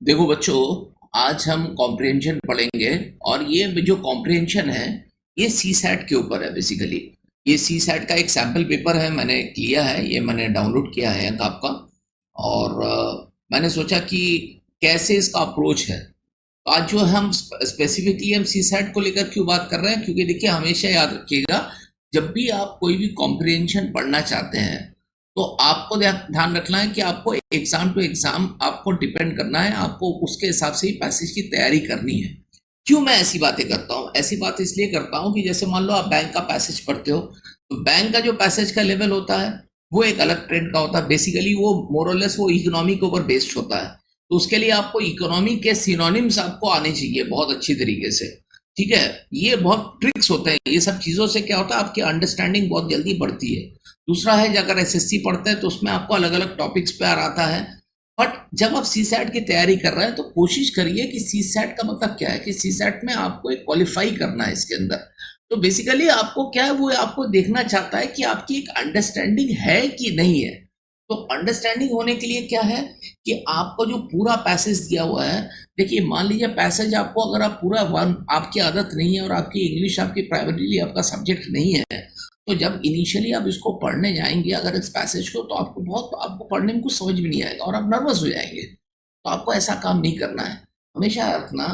देखो बच्चों, आज हम कॉम्प्रिहेंशन पढ़ेंगे। और ये जो कॉम्प्रिहेंशन है, ये सी सैट के ऊपर है बेसिकली। ये सी सैट का एक सैम्पल पेपर है, मैंने लिया है, ये मैंने डाउनलोड किया है अंक आपका। और मैंने सोचा कि कैसे इसका अप्रोच है। तो आज जो हम स्पेसिफिकली हम सी सैट को लेकर क्यों बात कर रहे हैं, क्योंकि देखिए हमेशा याद रखिएगा, जब भी आप कोई भी कॉम्प्रिहेंशन पढ़ना चाहते हैं तो आपको ध्यान रखना है कि आपको एग्जाम टू एग्जाम आपको डिपेंड करना है, आपको उसके हिसाब से ही पैसेज की तैयारी करनी है। क्यों मैं ऐसी बातें करता हूँ? ऐसी बात इसलिए करता हूँ कि जैसे मान लो आप बैंक का पैसेज पढ़ते हो, तो बैंक का जो पैसेज का लेवल होता है वो एक अलग ट्रेंड का होता है। बेसिकली वो मोरलेस वो इकोनॉमी के ऊपर बेस्ड होता है। तो उसके लिए आपको इकोनॉमी के सिनोनिम्स आपको आने चाहिए बहुत अच्छी तरीके से। ठीक है, ये बहुत ट्रिक्स होते हैं, ये सब चीज़ों से क्या होता है, आपकी अंडरस्टैंडिंग बहुत जल्दी बढ़ती है। दूसरा है, अगर एसएससी पढ़ते हैं तो उसमें आपको अलग अलग टॉपिक्स पे आता है। बट जब आप सी सैट की तैयारी कर रहे हैं तो कोशिश करिए कि सी सैट का मतलब क्या है, कि सी सैट में आपको एक क्वालिफाई करना है इसके अंदर। तो बेसिकली आपको क्या है, वो आपको देखना चाहता है कि आपकी एक अंडरस्टैंडिंग है कि नहीं है। तो अंडरस्टैंडिंग होने के लिए क्या है कि आपको जो पूरा पैसेज दिया हुआ है, देखिए मान लीजिए पैसेज आपको, अगर आप पूरा वन, आपकी आदत नहीं है और आपकी इंग्लिश आपकी प्राइमरीली आपका सब्जेक्ट नहीं है, तो जब इनिशियली आप इसको पढ़ने जाएंगे अगर इस पैसेज को, तो आपको पढ़ने में कुछ समझ भी नहीं आएगा और आप नर्वस हो जाएंगे। तो आपको ऐसा काम नहीं करना है। हमेशा रखना,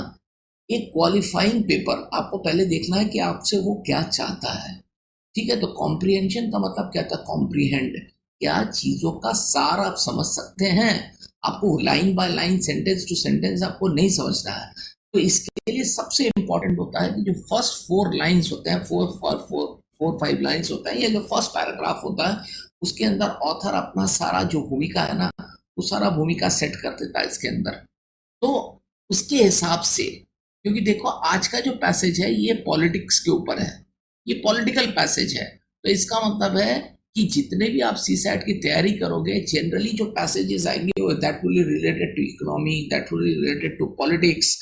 एक क्वालिफाइंग पेपर आपको पहले देखना है कि आपसे वो क्या चाहता है। ठीक है, तो कॉम्प्रिहेंशन का मतलब क्या था? कॉम्प्रिहेंड, क्या चीजों का सार आप समझ सकते हैं। आपको line by line, sentence to sentence आपको नहीं समझना है। तो इसके लिए सबसे इंपॉर्टेंट होता है कि जो फर्स्ट फोर लाइन्स होते हैं, four four four four five lines होता है, या जो फर्स्ट पैराग्राफ होता है, उसके अंदर ऑथर अपना सारा जो भूमिका है ना, वो सारा भूमिका सेट कर देता है इसके अंदर। तो उसके हिसाब से, क्योंकि देखो आज का जो पैसेज है ये पॉलिटिक्स के ऊपर है, ये पॉलिटिकल पैसेज है। तो इसका मतलब है कि जितने भी आप सी सैट की तैयारी करोगे, जनरली जो पैसेजेस आएंगे वो that will be related to economy, that will be related to politics.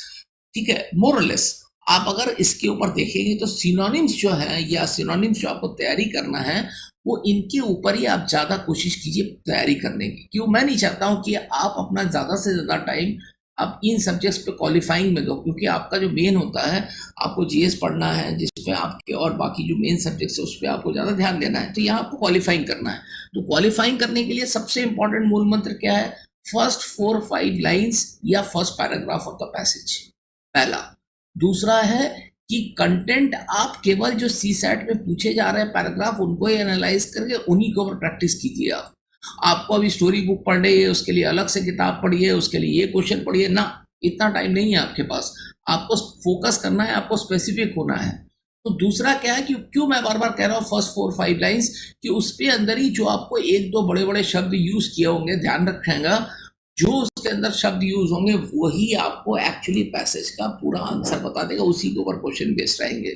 ठीक है, मोरलेस आप अगर इसके ऊपर देखेंगे तो सिनोनिम्स जो है, या सिनोनिम्स जो आपको तैयारी करना है, वो इनके ऊपर ही आप ज्यादा कोशिश कीजिए तैयारी करने की। क्यों मैं नहीं चाहता हूं कि आप अपना ज्यादा से ज्यादा टाइम आप इन सब्जेक्ट्स पे क्वालिफाइंग में दो, क्योंकि आपका जो मेन होता है, आपको जीएस पढ़ना है जिसपे आपके और बाकी जो मेन सब्जेक्ट्स है उस पर आपको ज़्यादा ध्यान देना है। तो यहाँ आपको क्वालिफाइंग करना है। तो क्वालिफाइंग करने के लिए सबसे इंपॉर्टेंट मूल मंत्र क्या है? फर्स्ट फोर फाइव लाइन्स या first paragraph of the passage, पहला। दूसरा है कि कंटेंट आप केवल जो सी सैट में पूछे जा रहे हैं पैराग्राफ, उनको ही एनालाइज करके उन्हीं के ऊपर प्रैक्टिस कीजिए। आप आपको अभी स्टोरी बुक पढ़नी है, उसके लिए अलग से किताब पढ़िए, उसके लिए ये क्वेश्चन पढ़िए ना, इतना टाइम नहीं है आपके पास। आपको फोकस करना है, आपको स्पेसिफिक होना है। तो दूसरा क्या है कि क्यों मैं बार बार कह रहा हूँ फर्स्ट फोर फाइव लाइन्स, कि उसके अंदर ही जो आपको एक दो बड़े बड़े शब्द यूज किए होंगे, ध्यान रखेगा, जो उसके अंदर शब्द यूज होंगे वही आपको एक्चुअली पैसेज का पूरा आंसर बता देगा, उसी के ऊपर क्वेश्चन बेस्ड रहेंगे।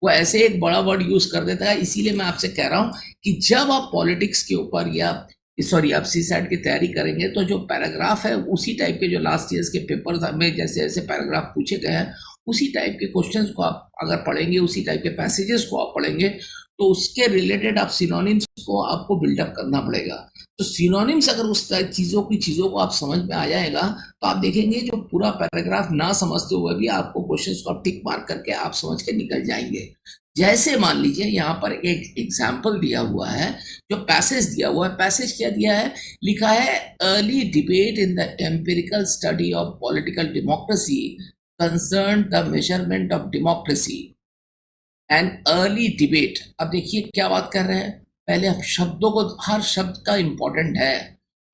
वो ऐसे एक बड़ा वर्ड यूज कर देता है। इसीलिए मैं आपसे कह रहा हूँ कि जब आप पॉलिटिक्स के ऊपर, या सॉरी, आप सी सैट की तैयारी करेंगे, तो जो पैराग्राफ है उसी टाइप के जो लास्ट ईयर्स के पेपर में जैसे जैसे पैराग्राफ पूछे गए हैं, उसी टाइप के क्वेश्चंस को आप अगर पढ़ेंगे, उसी टाइप के पैसेजेस को आप पढ़ेंगे, तो उसके रिलेटेड आप सिनोनिम्स को आपको बिल्डअप करना पड़ेगा। तो सिनोनिम्स अगर उस चीज़ों को आप समझ में आ जाएगा, तो आप देखेंगे जो पूरा पैराग्राफ ना समझते हुए भी आपको क्वेश्चंस को आप टिक मार्क करके आप समझ के निकल जाएंगे। जैसे मान लीजिए यहाँ पर एक एग्जाम्पल दिया हुआ है, जो पैसेज दिया हुआ है, पैसेज क्या दिया है, लिखा है early debate in the empirical study of political democracy concern the measurement of democracy and early debate. अब देखिए क्या बात कर रहे हैं, पहले हम शब्दों को, हर शब्द का इंपॉर्टेंट है।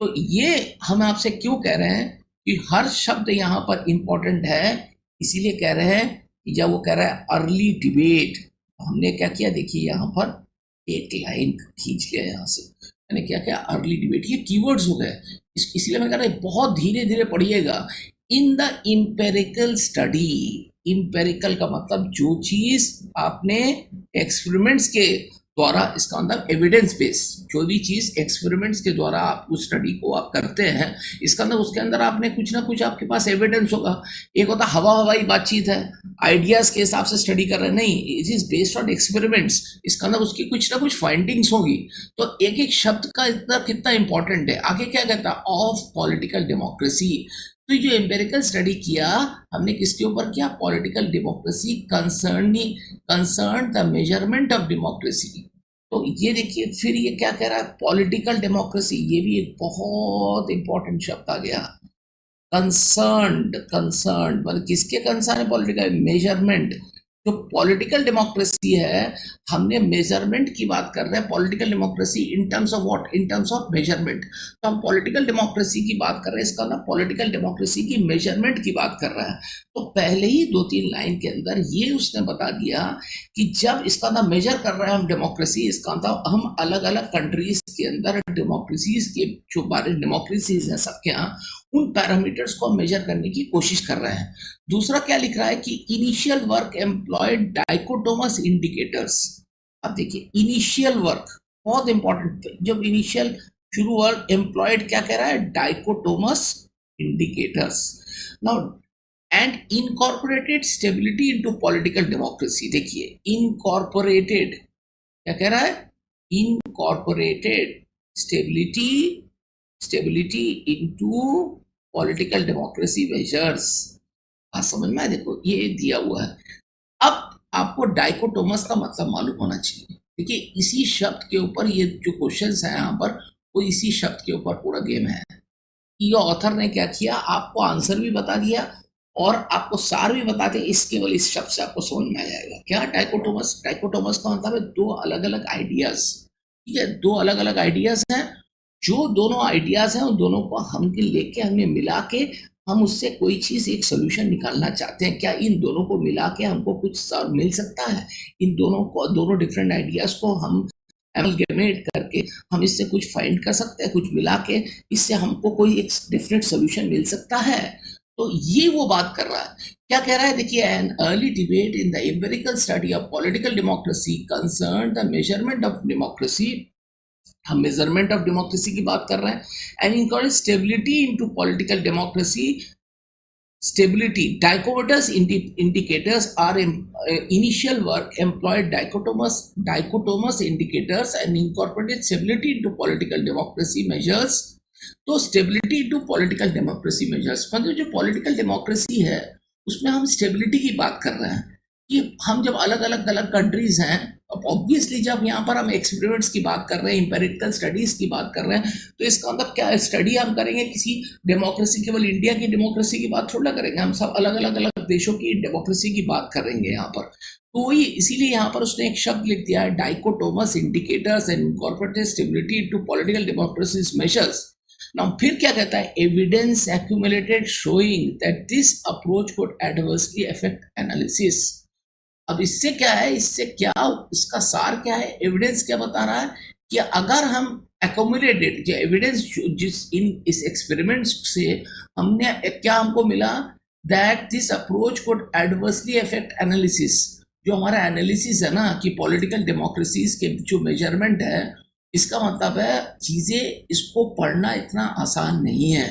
तो ये हम आपसे क्यों कह रहे हैं कि हर शब्द यहाँ पर इंपॉर्टेंट है, इसीलिए कह रहे हैं कि जब वो कह रहा है अर्ली डिबेट, हमने क्या किया, देखिए यहाँ पर एक लाइन खींच लिया यहाँ से, मैंने क्या किया, अर्ली डिबेट, ये कीवर्ड्स हो गए। इसलिए मैं कह रहा हूँ बहुत धीरे धीरे पढ़िएगा। In the empirical study, empirical का मतलब जो चीज आपने एक्सपेरिमेंट्स के द्वारा, इसका मतलब एविडेंस बेस, जो भी चीज एक्सपेरिमेंट्स के द्वारा आप उस स्टडी को आप करते हैं, इसका अंदर, उसके अंदर आपने कुछ ना कुछ आपके पास एविडेंस होगा। एक होता हवा हवाई बातचीत है, आइडियाज के हिसाब से स्टडी कर रहे हैं, नहीं, it is based on experiments, इसका अंदर उसकी कुछ ना कुछ फाइंडिंग्स होगी। तो एक एक शब्द का इतना कितना इंपॉर्टेंट है। आगे क्या कहता है, ऑफ पॉलिटिकल डेमोक्रेसी, तो ये जो एम्पिरिकल स्टडी किया हमने किसके ऊपर किया, political democracy concern the measurement of democracy. तो ये देखिए फिर ये क्या कह रहा है, पॉलिटिकल डेमोक्रेसी, ये भी एक बहुत इंपॉर्टेंट शब्द आ गया। कंसर्न्ड, कंसर्न मतलब किसके कंसर्न है, पॉलिटिकल मेजरमेंट। जो पॉलिटिकल डेमोक्रेसी है, हमने मेजरमेंट की बात कर रहे हैं, political democracy in terms of what, in terms of measurement. तो हम पॉलिटिकल डेमोक्रेसी की बात कर रहे हैं, इसका ना पॉलिटिकल डेमोक्रेसी की मेजरमेंट की बात कर रहा है। तो पहले ही 2-3 लाइन के अंदर ये उसने बता दिया कि जब इसका ना मेजर कर रहे हैं हम डेमोक्रेसी, इसका मतलब हम अलग अलग कंट्रीज के अंदर डेमोक्रेसीज के जो बारे डेमोक्रेसीज हैं सबके यहाँ, उन पैरामीटर्स को मेजर करने की कोशिश कर रहे हैं। दूसरा क्या लिख रहा है कि initial work employed dichotomous indicators. अब देखिए इनिशियल वर्क बहुत इंपॉर्टेंट, जब इनिशियल शुरू वर्क एम्प्लॉयड क्या कह रहा है, dichotomous indicators. Now and incorporated stability into political democracy. देखिए इनकॉर्पोरेटेड क्या कह रहा है, incorporated stability, stability into political democracy measures. समझ में आया, देखो ये दिया हुआ है। अब आपको डाइकोटोमस का मतलब मालूम होना चाहिए। देखिए इसी शब्द के ऊपर ये जो क्वेश्चंस है यहाँ पर, वो इसी शब्द के ऊपर पूरा गेम है। ये ऑथर ने क्या किया, आपको आंसर भी बता दिया और आपको सार भी बता दिया, इस केवल इस शब्द से आपको समझ में आ जाएगा। क्या डाइकोटोमस, डाइकोटोमस का मतलब है दो अलग अलग आइडियाज। ठीक है, दो अलग अलग आइडियाज हैं, जो दोनों आइडियाज हैं उन दोनों को हम लेके हमें मिला के हम उससे कोई चीज एक सोल्यूशन निकालना चाहते हैं। क्या इन दोनों को मिला के हमको कुछ मिल सकता है, इन दोनों को, दोनों डिफरेंट आइडियाज को हम एमलगेमेट करके हम इससे कुछ फाइंड कर सकते हैं, कुछ मिला के इससे हमको कोई एक डिफरेंट सोल्यूशन मिल सकता है। तो ये वो बात कर रहा है। क्या कह रहा है, देखिए an early debate in the empirical study of political democracy concern the measurement of democracy. हम मेजरमेंट ऑफ डेमोक्रेसी की बात कर रहे हैं। And incorporated stability into political democracy, stability dichotomous indicators are initial work employed dichotomous indicators and incorporated stability into political democracy measures। तो stability to political democracy measures मतलब जो political democracy है उसमें हम स्टेबिलिटी की बात कर रहे हैं कि हम जब अलग अलग कंट्रीज हैं, अब ऑब्वियसली जब यहाँ पर हम एक्सपेरिमेंट्स की बात कर रहे हैं, इंपेरिकल स्टडीज की बात कर रहे हैं, तो इसका मतलब क्या है, स्टडी हम करेंगे किसी डेमोक्रेसी, केवल इंडिया की डेमोक्रेसी की बात थोड़ा करेंगे, हम सब अलग अलग देशों की डेमोक्रेसी की बात करेंगे यहाँ पर। तो वही इसीलिए यहाँ पर उसने एक शब्द लिख दिया है, dichotomous indicators and incorporated stability to political democracy measures. Now फिर क्या कहता है, evidence accumulated showing that this approach could adversely affect analysis. अब इससे क्या है, इससे क्या, इसका सार क्या है, एविडेंस क्या बता रहा है कि अगर हम एक्यूमुलेटेड जो एविडेंस जिस इस एक्सपेरिमेंट से हमने क्या हमको मिला, that this approach could adversely affect analysis. जो हमारा एनालिसिस है ना कि पॉलिटिकल डेमोक्रेसीज के जो मेजरमेंट है, इसका मतलब है चीजें इसको पढ़ना इतना आसान नहीं है।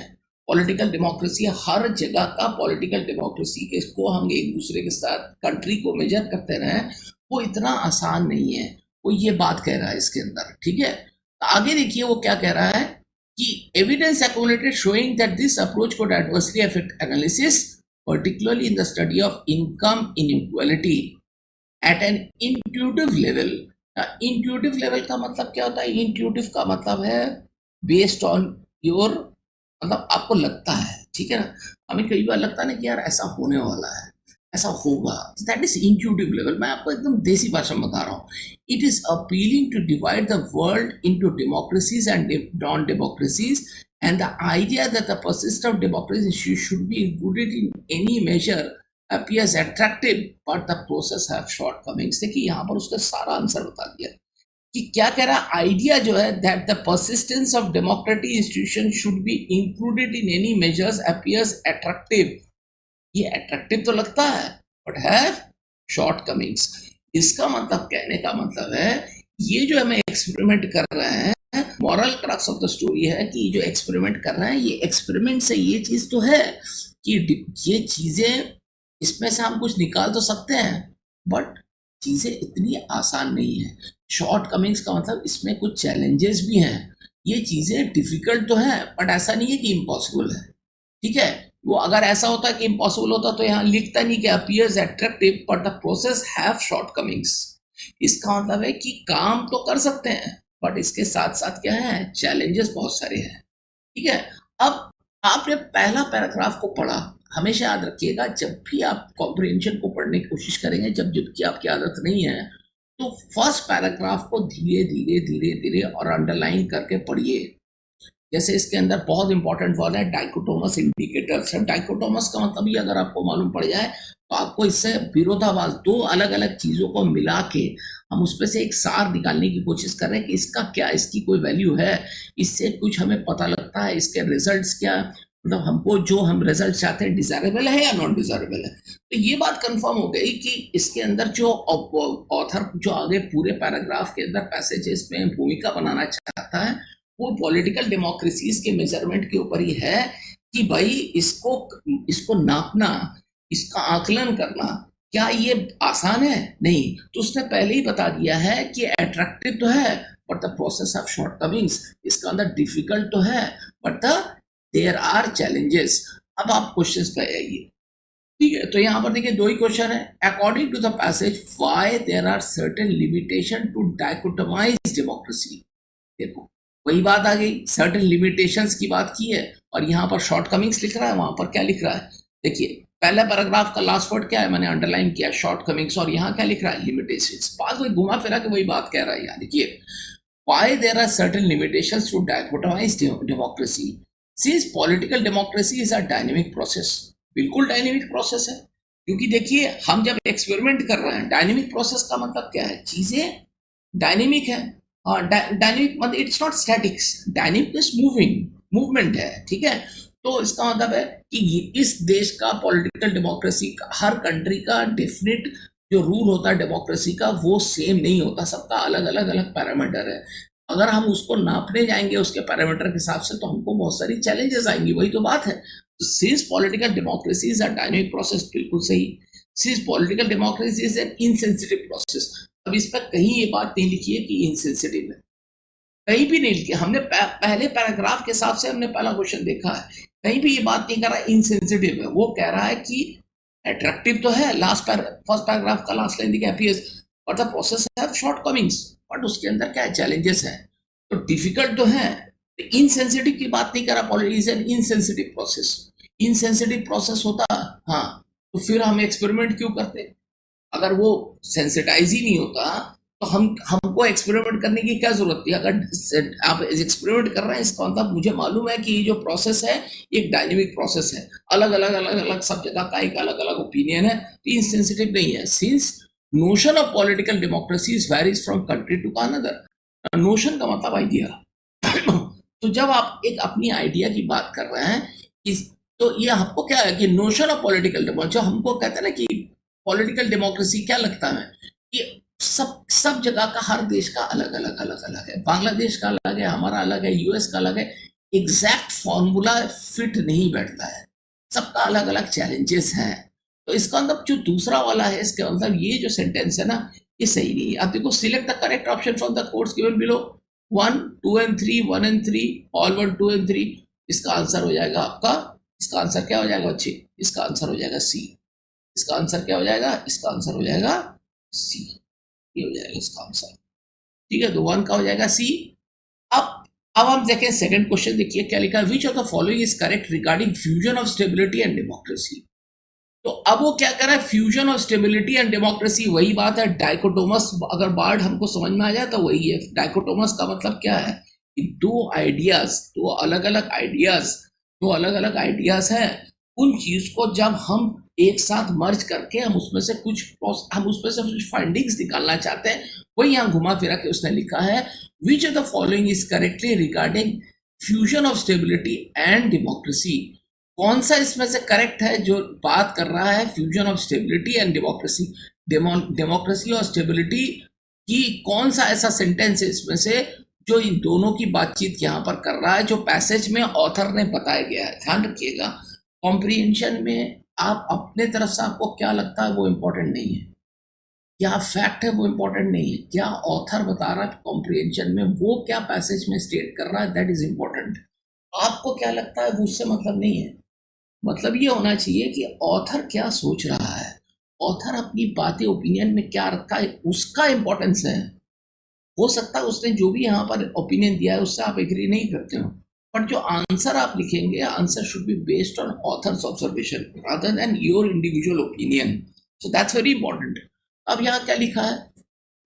पॉलिटिकल डेमोक्रेसी हर जगह का पॉलिटिकल डेमोक्रेसी के इसको हम एक दूसरे के साथ कंट्री को मेजर करते रहे, वो इतना आसान नहीं है। वो ये बात कह रहा है इसके अंदर। ठीक है, तो आगे देखिए वो क्या कह रहा है कि evidence accumulated showing that this approach could adversely affect analysis particularly in the study of income inequality at an intuitive level. Intuitive level का मतलब क्या होता है, इंट्यूटिव का मतलब है बेस्ड ऑन योर, मतलब आपको लगता है, ठीक है ना, हमें कई बार लगता है ना कि यार ऐसा होने वाला है, ऐसा होगा, दैट इज इंट्यूटिव लेवल। मैं आपको एकदम देसी भाषा में बता रहा हूँ। It is appealing to divide the world into democracies and non democracies and the idea that the persistence of democracy should be included in any measure appears attractive but the process have shortcomings। देखिए यहाँ पर उसका सारा answer बता दिया कि क्या कह रहा है, आइडिया जो है that the persistence of democratic institution should be included in any measures appears attractive. ये अट्रैक्टिव तो लगता है बट हैव शॉर्ट कमिंग्स। इसका मतलब, कहने का मतलब है, ये जो हमें एक्सपेरिमेंट कर रहे हैं, moral crux of the story है कि जो एक्सपेरिमेंट कर रहे हैं, ये एक्सपेरिमेंट से ये चीज तो है कि ये चीजें, इसमें से हम कुछ निकाल तो सकते हैं बट चीजें इतनी आसान नहीं है। शॉर्ट कमिंग्स का मतलब इसमें कुछ चैलेंजेस भी हैं, ये चीजें डिफिकल्ट तो है बट ऐसा नहीं है कि इम्पॉसिबल है। ठीक है, वो अगर ऐसा होता कि इम्पॉसिबल होता तो यहाँ लिखता नहीं कि appears attractive but the process have shortcomings. इसका मतलब है कि काम तो कर सकते हैं बट इसके साथ साथ क्या है, चैलेंजेस बहुत सारे हैं। ठीक है, अब आपने पहला पैराग्राफ को पढ़ा, हमेशा याद रखिएगा जब भी आप कॉम्प्रिहेंशन को पढ़ने की कोशिश करेंगे, जब जबकि आपकी आदत नहीं है, तो फर्स्ट पैराग्राफ को धीरे धीरे धीरे धीरे और अंडरलाइन करके पढ़िए। जैसे इसके अंदर बहुत इंपॉर्टेंट वर्ड है डाइकोटोमस इंडिकेटर्स। डाइकोटोमस का मतलब ये अगर आपको मालूम पड़ जाए तो आपको इससे विरोधाभास, दो अलग अलग चीजों को मिला के हम उसमें से एक सार निकालने की कोशिश कर रहे हैं कि इसका क्या, इसकी कोई वैल्यू है, इससे कुछ हमें पता लगता है, इसके रिजल्ट्स क्या, मतलब हमको जो हम रिजल्ट चाहते हैं डिजायरेबल है या नॉन डिजायरेबल है। तो ये बात कंफर्म हो गई कि इसके अंदर जो ऑथर जो आगे पूरे पैराग्राफ के अंदर पैसेजेस में भूमिका बनाना चाहता है वो पॉलिटिकल डेमोक्रेसीज के मेजरमेंट के ऊपर ही है कि भाई इसको इसको नापना, इसका आकलन करना क्या ये आसान है? नहीं। तो उसने पहले ही बता दिया है कि अट्रैक्टिव तो है but the process of shortcomings, इसका अंदर डिफिकल्ट तो है but the there are challenges. अब आप क्वेश्चंस पे आइए। ठीक है, तो यहाँ पर देखिए दो ही क्वेश्चन है। According to the passage why there are certain limitation to dichotomize democracy. देखो वही बात आ गई, सर्टेन लिमिटेशंस की बात की है और यहाँ पर शॉर्टकमिंग्स लिख रहा है, वहां पर क्या लिख रहा है? देखिए पहला पैराग्राफ का लास्ट वर्ड क्या है, मैंने अंडरलाइन किया शॉर्टकमिंग्स, और यहाँ क्या लिख रहा है? लिमिटेशंस। बात वही घुमा फिरा के वही बात कह रहा है। यहाँ देखिए why there are certain limitations to dichotomize democracy since political democracy is a dynamic process। बिल्कुल डायनेमिक प्रोसेस है, क्योंकि देखिए हम जब एक्सपेरिमेंट कर रहे हैं, डायनेमिक प्रोसेस का मतलब क्या है? चीजें डायनेमिक है। डायनेमिक मतलब it's not statics, dynamic is moving, movement है। ठीक है, तो इसका मतलब है कि इस देश का पॉलिटिकल डेमोक्रेसी का, हर कंट्री का डेफिनेट जो रूल होता है डेमोक्रेसी का वो सेम नहीं होता, सबका अलग अलग अलग पैरामीटर है। अगर हम उसको नापने जाएंगे उसके पैरामीटर के हिसाब से तो हमको बहुत सारी चैलेंजेस आएंगी, वही तो बात है। Since political democracy is a dynamic process, बिल्कुल सही। Since political democracy is an insensitive process. अब इस पर कहीं ये बात नहीं लिखी है कि इनसेंसिटिव है, कहीं भी नहीं लिखी। हमने पहले पैराग्राफ के हिसाब से हमने पहला क्वेश्चन देखा है, कहीं भी ये बात नहीं कर रहा इनसेंसिटिव है। वो कह रहा है कि अट्रैक्टिव तो है, फर्स्ट पैराग्राफ का लास्ट लाइन देखिए appears but the process have shortcomings, but उसके अंदर क्या चैलेंजेस हैं, तो डिफिकल्ट तो है। इनसेंसिटिव की बात नहीं कर रहा, politics an insensitive process. Insensitive process होता हाँ तो फिर हम एक्सपेरिमेंट क्यों करते? अगर वो सेंसिटाइज ही नहीं होता तो हमको एक्सपेरिमेंट करने की क्या जरूरत थी? अगर आप एक्सपेरिमेंट कर रहे हैं इसका मतलब मुझे मालूम है कि ये जो प्रोसेस है एक डायनेमिक प्रोसेस है, अलग अलग सब जगह का एक अलग अलग ओपिनियन है, तो इनसेंसिटिव नहीं है। Since notion of political democracy varies from country to another. Notion का मतलब आइडिया। तो जब आप एक अपनी आइडिया की बात कर रहे हैं तो ये आपको क्या है कि नोशन ऑफ पॉलिटिकल डेमोक्रेसी, हमको कहते हैं ना कि पॉलिटिकल डेमोक्रेसी क्या लगता है कि सब जगह का, हर देश का अलग अलग है। बांग्लादेश का अलग है, हमारा अलग है, यूएस का अलग है। एग्जैक्ट फॉर्मूला फिट नहीं बैठता है, सबका अलग अलग चैलेंजेस हैं। तो इसका मतलब जो दूसरा वाला है, इसके मतलब ये जो सेंटेंस है ना ये सही नहीं है। आप देखो, select the correct option from the codes given below, 1, 2 and 3, 1 and 3, all 1, 2 and 3। इसका आंसर हो जाएगा आपका, इसका आंसर क्या हो जाएगा बच्चे? इसका आंसर हो जाएगा सी। इसका आंसर क्या हो जाएगा? इसका आंसर हो जाएगा सी। ये हो जाएगा इसका आंसर। ठीक है, तो 1 का हो जाएगा सी। अब हम देखें सेकंड क्वेश्चन, देखिए क्या लिखा है, which of the following is correct regarding fusion of stability and democracy. तो अब वो क्या कर रहा है, fusion of stability and democracy, वही बात है। डाइकोटोमस अगर बार्ड हमको समझ में आ जाए तो वही है। डाइकोटोमस का मतलब क्या है कि दो आइडियाज, दो अलग अलग आइडियाज हैं, उन चीज को जब हम एक साथ मर्ज करके हम उसमें से कुछ फाइंडिंग्स निकालना चाहते हैं, वही यहाँ घुमा फिरा के उसने लिखा है, which of the following is correctly regarding fusion of stability and democracy. कौन सा इसमें से करेक्ट है जो बात कर रहा है fusion of stability and democracy, democracy और स्टेबिलिटी की? कौन सा ऐसा सेंटेंस है इसमें से जो इन दोनों की बातचीत यहाँ पर कर रहा है, जो पैसेज में ऑथर ने बताया गया है? ध्यान रखिएगा, कॉम्प्रिहेंशन में आप अपने तरफ से आपको क्या लगता है वो इम्पोर्टेंट नहीं है, क्या फैक्ट है वो इम्पोर्टेंट नहीं है, क्या ऑथर बता रहा है कॉम्प्रिहेंशन में, वो क्या पैसेज में स्टेट कर रहा है, दैट इज इम्पोर्टेंट। आपको क्या लगता है वो उससे मतलब नहीं है। मतलब ये होना चाहिए कि ऑथर क्या सोच रहा है, ऑथर अपनी बातें ओपिनियन में क्या रखा है, उसका इंपॉर्टेंस है। हो सकता है उसने जो भी यहाँ पर ओपिनियन दिया है उससे आप एग्री नहीं करते हो, बट जो आंसर आप लिखेंगे, answer should be based on authors observation rather than your individual opinion. So that's very important. अब यहाँ क्या लिखा है,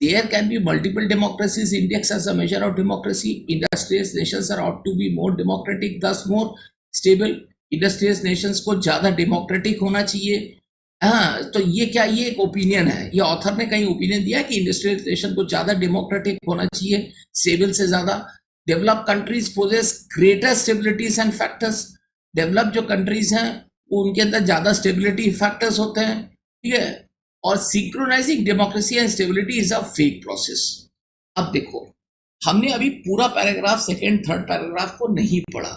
there can be multiple democracies indexed as a measure of democracy. Industrious nations are ought to be more democratic, thus more stable. Industrious nations को ज्यादा democratic होना चाहिए। हाँ, तो ये क्या, ये एक ओपिनियन है, ये ऑथर ने कहीं ओपिनियन दिया कि इंडस्ट्रियल नेशन को ज्यादा डेमोक्रेटिक होना चाहिए, स्टेबल से ज्यादा। Develop countries possess greater stabilities and factors. Develop जो कंट्रीज हैं उनके अंदर ज्यादा स्टेबिलिटी फैक्टर्स होते हैं, ठीक है। और synchronising democracy and stability is a fake process. अब देखो, हमने अभी पूरा पैराग्राफ सेकेंड थर्ड पैराग्राफ को नहीं पढ़ा,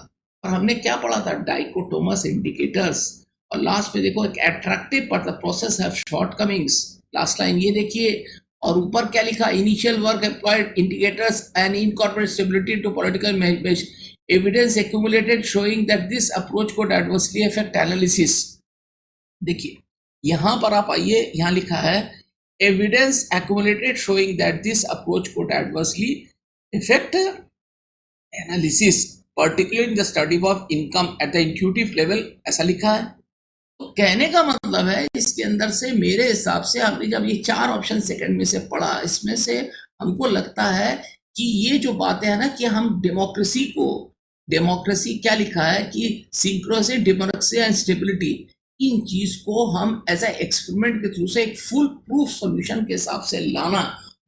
और हमने क्या पढ़ा था, डाइकोटोमस इंडिकेटर्स, और लास्ट में देखो एक एट्रैक्टिव पर the process have shortcomings, last line ये देखिए, और ऊपर क्या लिखा, initial work employed indicators and incorporate stability to political evidence accumulated showing that this approach could adversely affect analysis. देखिए यहां पर आप आइए, यहां लिखा है evidence accumulated showing that this approach could adversely effect analysis particular in the study of income at the intuitive level, ऐसा लिखा है। तो कहने का मतलब है इसके अंदर से मेरे हिसाब से हमने जब ये चार ऑप्शन सेकंड में से पढ़ा, इसमें से हमको लगता है कि ये जो बातें हैं ना कि हम डेमोक्रेसी को, डेमोक्रेसी क्या लिखा है कि सिंक्रोसी डेमोक्रेसी एंड स्टेबिलिटी, इन चीज को हम एज ए एक्सपेरिमेंट के थ्रू से एक फुल प्रूफ सॉल्यूशन के हिसाब से लाना,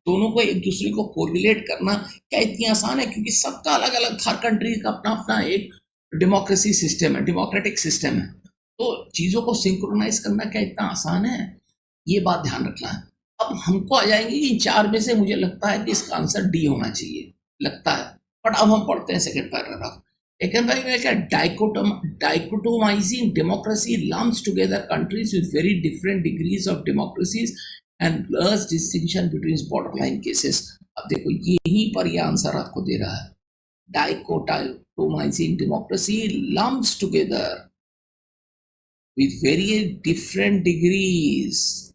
दोनों को एक दूसरे को कोरिलेट करना क्या इतनी आसान है, क्योंकि सबका अलग अलग, हर कंट्री का अपना अपना एक डेमोक्रेसी सिस्टम है, डेमोक्रेटिक सिस्टम है। तो चीजों को सिंक्रोनाइज करना क्या इतना आसान है, ये बात ध्यान रखना है। अब हमको आ जाएंगे इन चार में से मुझे लगता है कि इसका आंसर डी होना चाहिए, लगता है। बट अब हम पढ़ते हैं second paragraph. Dichotomizing democracy lumps together countries with very different degrees of democracies and blurs distinction between borderline cases. अब देखो यहीं पर ये आंसर आपको दे रहा है, dichotomizing democracy lumps together with very different degrees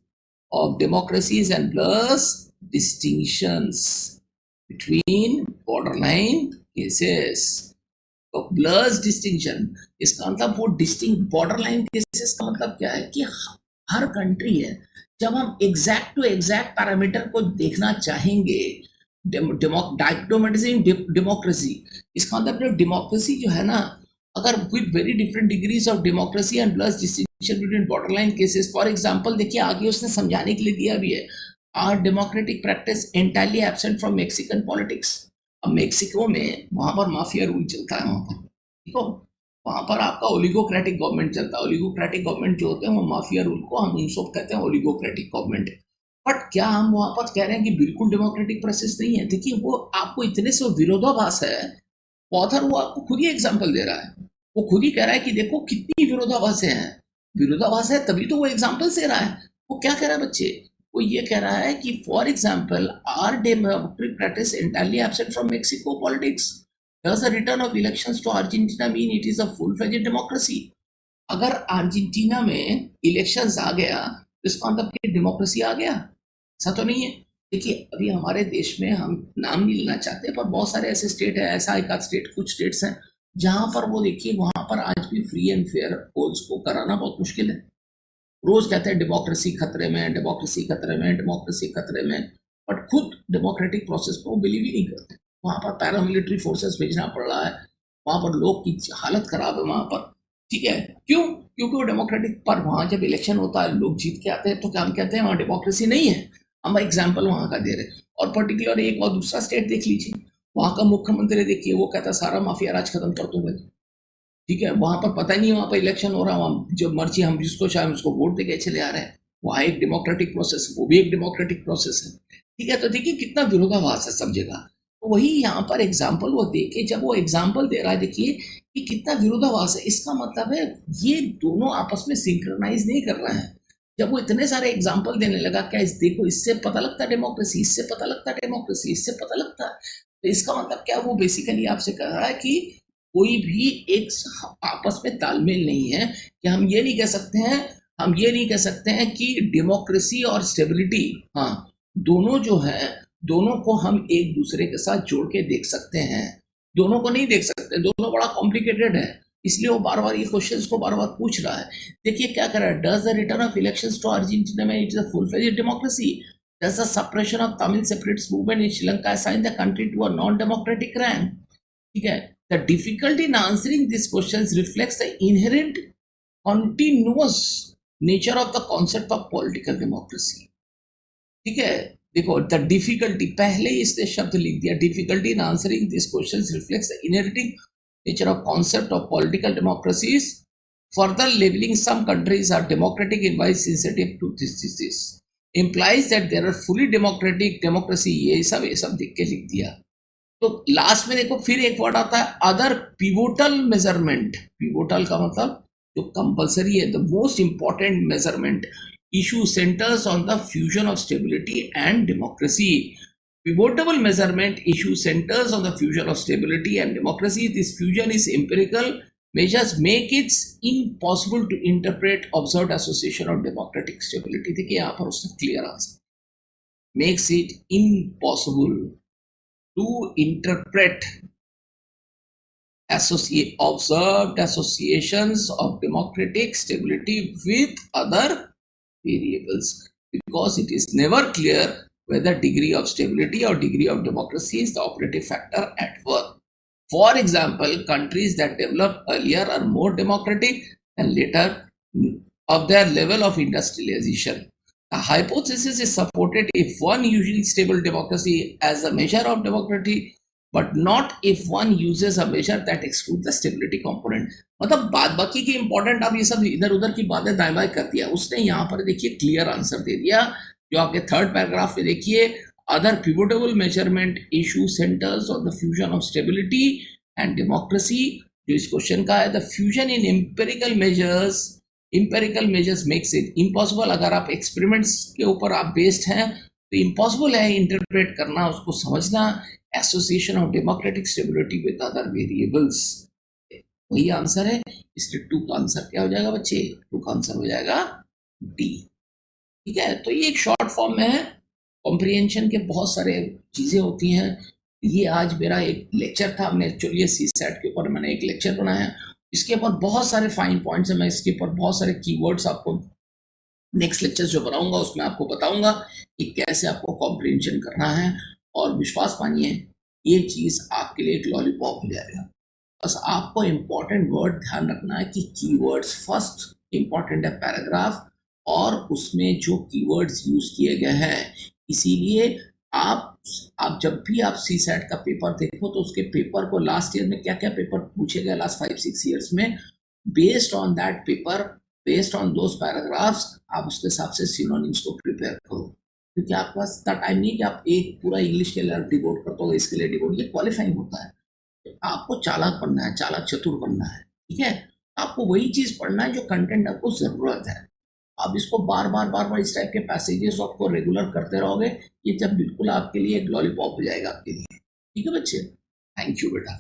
of democracies and blurs distinctions between borderline cases. तो blurs distinction, इसका मतलब वो डिस्टिंक्ट, बॉर्डर लाइन केसेस का मतलब क्या है कि हर कंट्री है, जब हम एग्जैक्ट टू एग्जैक्ट पैरामीटर को देखना चाहेंगे, डेमोक्रेसी, इसका मतलब डेमोक्रेसी जो है ना, अगर with very different degrees of democracy and blurs distinction between border line cases. For example देखिए आगे उसने समझाने के लिए दिया भी है, are democratic practice entirely absent from Mexican politics. अब मेक्सिको में वहां पर माफिया रूल चलता है, वहां पर ठीक हो, वहां पर आपका ओलिगोक्रेटिक गवर्नमेंट चलता है। ओलिगोक्रेटिक गवर्नमेंट जो होते हैं वो माफिया रूल को हम इनसोप कहते हैं, ओलिगोक्रेटिक गवर्नमेंट। बट क्या हम वहां पर कह रहे हैं कि बिल्कुल डेमोक्रेटिक प्रोसेस नहीं है? देखिए वो आपको इतने से विरोधाभास है, ऑथर वो आपको खुद ही एग्जाम्पल दे रहा है, वो खुद ही कह रहा है कि देखो कितनी विरोधाभास है, विरोधाभास है तभी तो वो एग्जाम्पल दे रहा है। वो क्या कह रहा है बच्चे, वो ये कह रहा है कि for example are democratic practice entirely absent from Mexico politics, does the return of elections to Argentina mean it is a full-fledged democracy? अगर अर्जेंटीना में इलेक्शंस आ गया तो इसका मतलब कि डेमोक्रेसी आ गया, ऐसा तो नहीं है। देखिए अभी हमारे देश में, हम नाम नहीं लेना चाहते, पर बहुत सारे ऐसे स्टेट है, ऐसा एक आध स्टेट, कुछ स्टेट्स हैं जहां पर वो देखिए वहां पर आज भी फ्री एंड फेयर पोल्स को कराना बहुत मुश्किल है। रोज कहते हैं डेमोक्रेसी खतरे में, डेमोक्रेसी खतरे में, डेमोक्रेसी खतरे में, बट खुद डेमोक्रेटिक प्रोसेस को बिलीव ही नहीं करते। वहां पर पैरामिलिट्री फोर्सेस भेजना पड़ रहा है, वहां पर लोग की हालत खराब है वहां पर, ठीक है। क्यों? क्योंकि वो डेमोक्रेटिक, पर वहां जब इलेक्शन होता है लोग जीत के आते हैं तो क्या हम कहते हैं वहां डेमोक्रेसी नहीं है? हम एग्जाम्पल वहां का दे रहे हैं। और पर्टिकुलर एक और दूसरा स्टेट देख लीजिए, वहां का मुख्यमंत्री देखिए वो कहता है सारा माफिया राज खत्म कर दो भाई, ठीक है। वहां पर पता नहीं, वहां पर इलेक्शन हो रहा है, वहां जो मर्जी हम जिसको चाहे उसको वोट देके चले आ रहे हैं, वहां एक डेमोक्रेटिक प्रोसेस, वो भी एक डेमोक्रेटिक प्रोसेस है, ठीक है। तो देखिए कितना विरोधाभास है सब जगह। तो वही यहाँ पर एग्जाम्पल वो देके, जब वो एग्जाम्पल दे रहा है देखिए कि कितना विरोधाभास है, इसका मतलब है ये दोनों आपस में सिंक्रोनाइज नहीं कर रहे हैं। जब वो इतने सारे एग्जाम्पल देने लगा, क्या इस देखो इससे पता लगता है डेमोक्रेसी, इससे पता लगता है डेमोक्रेसी, इससे पता लगता है, तो इसका मतलब क्या, वो बेसिकली आपसे कह रहा है कि कोई भी एक आपस में तालमेल नहीं है कि हम ये नहीं कह सकते हैं कि डेमोक्रेसी और स्टेबिलिटी, हाँ, दोनों जो है, दोनों को हम एक दूसरे के साथ जोड़ के देख सकते हैं, दोनों को नहीं देख सकते, दोनों बड़ा कॉम्प्लिकेटेड है, इसलिए वो बार बार ये क्वेश्चंस को बार बार पूछ रहा है। देखिए क्या कर रहा है, does the return of elections to Argentina में it is a full fledged democracy, does the suppression of Tamil separatist movement in Sri Lanka assign the country to a non democratic rank, ठीक है। The difficulty in answering this questions reflects the inherent continuous nature of the concept of political democracy, ठीक है। देखो the difficulty, पहले ही इसने शब्द लिख दिया, difficulty in answering this questions reflects the inherent nature of concept of political democracies, further labeling some countries are democratic in my sensitive to this implies that there are fully democratic democracy, ये सब देख के लिख दिया। तो last में देखो फिर एक वर्ड आता है अदर पिवोटल मेजरमेंट, पिवोटल का मतलब जो कंपल्सरी है, the most important measurement issue centers on the fusion of stability and democracy, pivotal measurement issue centers on the fusion of stability and democracy. This fusion is empirical. Measures make it impossible to interpret observed association of democratic stability. देखिए यहाँ पर उसने clear answer. Makes it impossible to interpret observed associations of democratic stability with other variables, because it is never clear whether degree of stability or degree of democracy is the operative factor at work. For example, countries that developed earlier are more democratic and later of their level of industrialization. The hypothesis is supported if one usually stable democracy as a measure of democracy, but not if one uses a measure that excludes the stability component. मतलब बाद बाकी की important आप ये सब इधर उधर की बातें दाएं बाएं कर दिया, उसने यहाँ पर देखिए क्लियर आंसर दे दिया, जो आपके थर्ड पैराग्राफ में देखिए, other pivotable measurement issue centers on the fusion of stability and democracy, जो इस क्वेश्चन का है, the fusion in empirical measures makes it impossible. अगर आप एक्सपेरिमेंट्स के ऊपर आप बेस्ड हैं तो इम्पॉसिबल है इंटरप्रेट करना, उसको समझना, association of democratic stability with other variables, वही आंसर है। इसलिए 2 का आंसर क्या हो जाएगा बच्चे, 2 का आंसर हो जाएगा डी, ठीक है। तो ये एक शॉर्ट फॉर्म में है, कॉम्प्रिहेंशन के बहुत सारे चीज़ें होती हैं। ये आज मेरा एक लेक्चर था, हमने एक्चुअली सीसैट के ऊपर मैंने एक लेक्चर बनाया, इसके ऊपर बहुत सारे फाइन पॉइंट्स हैं, मैं इसके ऊपर बहुत सारे कीवर्ड्स आपको नेक्स्ट लेक्चर जो बनाऊंगा उसमें आपको बताऊंगा कि कैसे आपको कॉम्प्रिहेंशन करना है, और विश्वास मानिए ये चीज़ आपके लिए एक लॉलीपॉप हो जाएगा। बस आपको इम्पॉर्टेंट वर्ड ध्यान रखना है कि कीवर्ड्स फर्स्ट इम्पॉर्टेंट है पैराग्राफ, और उसमें जो कीवर्ड्स यूज किए गए हैं, इसीलिए आप जब भी आप सीसैट का पेपर देखो तो उसके पेपर को लास्ट ईयर में क्या क्या पेपर पूछे गए लास्ट 5-6 ईयर्स में, based on that paper, based on those paragraphs, आप उसके हिसाब से सिनोनिम्स को प्रिपेयर करो, क्योंकि आपके पास इतना टाइम नहीं कि आप एक पूरा इंग्लिश के लिए डिवोट करते हो, इसके लिए डिवोट, ये क्वालिफाइंग होता है। तो आपको चालाक बनना है, चालाक चतुर बनना है, ठीक है। आपको वही चीज़ पढ़ना है जो कंटेंट आपको ज़रूरत है। आप इसको बार बार इस टाइप के पैसेजेस आपको रेगुलर करते रहोगे, ये जब बिल्कुल आपके लिए एक लॉलीपॉप हो जाएगा आपके लिए, ठीक है बच्चे। थैंक यू बेटा।